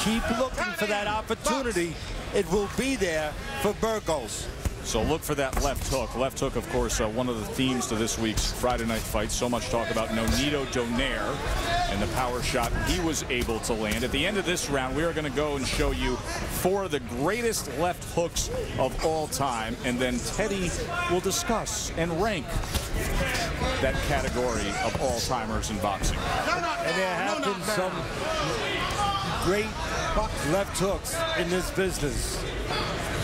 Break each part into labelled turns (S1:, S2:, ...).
S1: keep looking for that opportunity. It will be there for Burgos.
S2: So look for that left hook. Left hook, of course, one of the themes to this week's Friday night fight. So much talk about Nonito Donaire and the power shot he was able to land. At the end of this round, we are going to go and show you 4 of the greatest left hooks of all time. And then Teddy will discuss and rank that category of all-timers in boxing.
S1: And there have been some great left hooks in this business.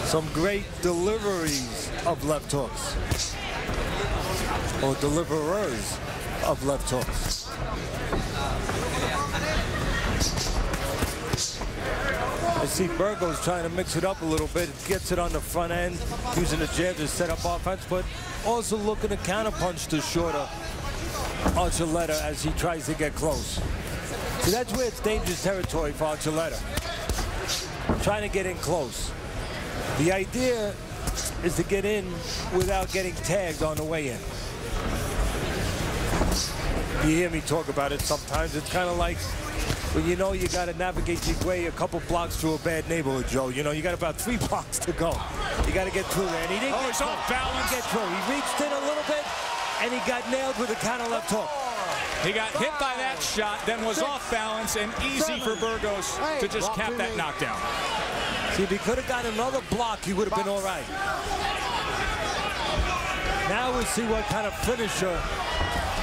S1: Some great deliveries of left hooks, or deliverers of left hooks. I see Burgos trying to mix it up a little bit. Gets it on the front end, using the jab to set up offense, but also looking to counterpunch the shorter Archuleta as he tries to get close. See, that's where it's dangerous territory for Archuleta. Trying to get in close. The idea is to get in without getting tagged on the way in. You hear me talk about it sometimes. It's kind of like when you know you got to navigate your way a couple blocks through a bad neighborhood, Joe. You know, you got about 3 blocks to go. You got to get through there. And he didn't get through.
S2: Off balance.
S1: He get through. He reached in a little bit, and he got nailed with a counter left hook.
S2: He got hit by that shot, then was off balance, and easy for Burgos to just cap that knockdown.
S1: See, if he could have got another block, he would have been all right. Now we'll see what kind of finisher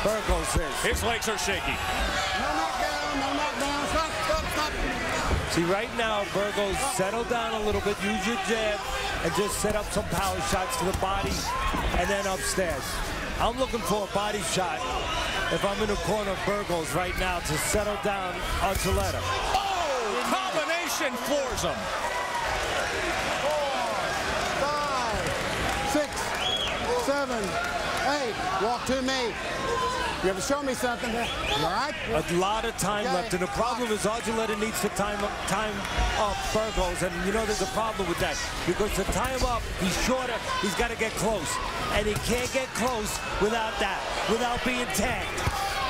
S1: Burgos is.
S2: His legs are shaky.
S3: No knockdown, no knockdown. Stop, stop, stop.
S1: See, right now, Burgos, settle down a little bit, use your jab, and just set up some power shots to the body, and then upstairs. I'm looking for a body shot if I'm in the corner of Burgos right now to settle down Archuleta.
S2: Oh, combination floors him.
S3: 4, 5, 6, 7, 8. Walk to me. You ever show me something? You all right?
S1: A lot of time left, and the problem is Archuleta needs to time up Burgos, and you know there's a problem with that, because to time up, he's shorter, he's got to get close, and he can't get close without that, without being tagged.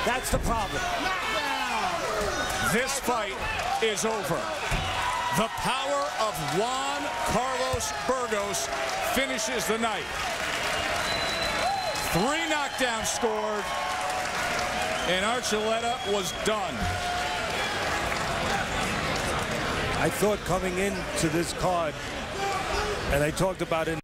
S1: That's the problem.
S2: This fight is over. The power of Juan Carlos Burgos finishes the night. 3 knockdowns scored, and Archuleta was done.
S1: I thought coming into this card, and I talked about it,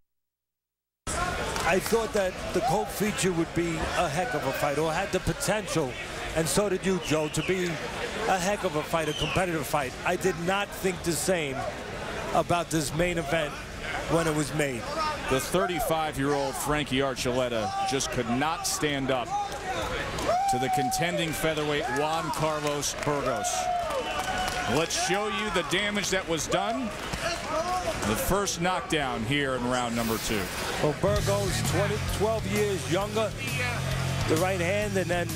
S1: I thought that the Coke feature would be a heck of a fight, or had the potential, and so did you, Joe, to be a heck of a fight, a competitive fight. I did not think the same about this main event when it was made.
S2: The 35-year-old Frankie Archuleta just could not stand up to the contending featherweight Juan Carlos Burgos. Let's show you the damage that was done. The first knockdown here in round number 2.
S1: Well, Burgos, 12 years younger, the right hand, and then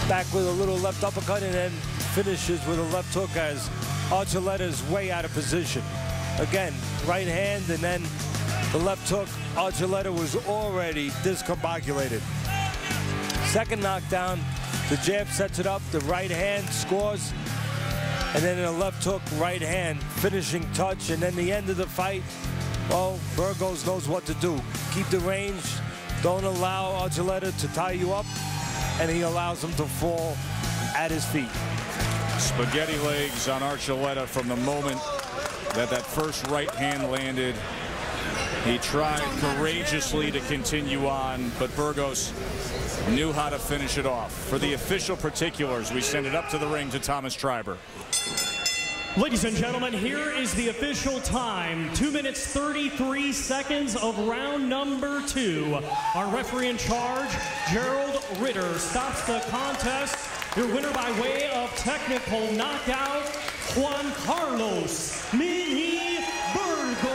S1: back with a little left uppercut, and then finishes with a left hook as Archuleta is way out of position. Again, right hand, and then the left hook. Archuleta was already discombobulated. Second knockdown, the jab sets it up, the right hand scores, and then a left hook, right hand, finishing touch, and then the end of the fight, well, Burgos knows what to do. Keep the range, don't allow Archuleta to tie you up, and he allows him to fall at his feet.
S2: Spaghetti legs on Archuleta from the moment that first right hand landed. He tried courageously to continue on, but Burgos knew how to finish it off. For the official particulars, we send it up to the ring to Thomas Treiber.
S4: Ladies and gentlemen, here is the official time. 2 minutes, 33 seconds of round number 2. Our referee in charge, Gerald Ritter, stops the contest. Your winner by way of technical knockout, Juan Carlos Mini Burgos.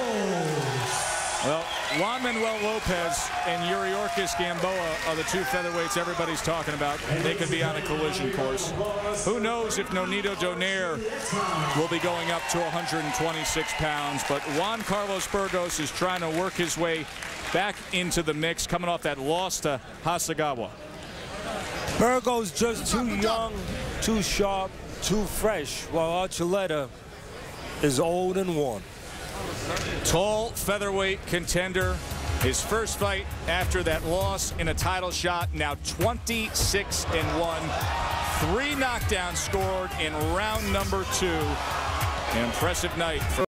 S2: Well, Juan Manuel Lopez and Yuriorkis Gamboa are the 2 featherweights everybody's talking about. They could be on a collision course. Who knows if Nonito Donaire will be going up to 126 pounds, but Juan Carlos Burgos is trying to work his way back into the mix, coming off that loss to Hasegawa.
S1: Burgos just too young, too sharp, too fresh, while Archuleta is old and worn.
S2: Tall featherweight contender. His first fight after that loss in a title shot. Now 26-1. 3 knockdowns scored in round number 2. An impressive night for